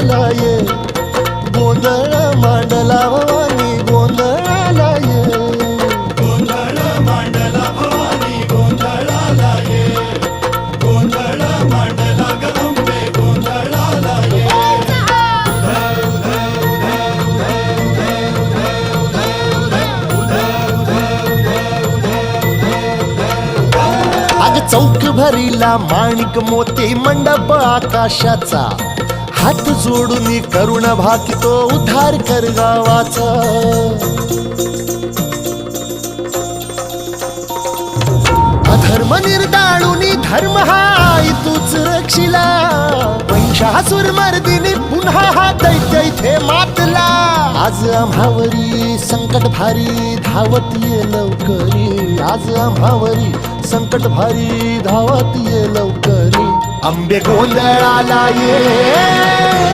गोंधळाला ये, गोंधळ मांडला भवानी गोंधळाला ये, गोंधळ मांडला भवानी गोंधळाला ये, गोंधळ मांडला गंबे गोंधळाला ये. अग चौक भरीला माणिक मोती मंडप आकाशाचा, हात जोडून करुण भाकितो उद्धार कर गावाचा. अधर्म निर्दाळून धर्म हाय तूच रक्षिला, महिषासुर मर्दिनी पुन्हा हा दैत्य इथे मातला. आज आम्हावरी संकट भारी धावत ये लवकरी, आज आम्हावरी संकट भारी धावत ये लवकरी. अंबे गोंधळाला ये.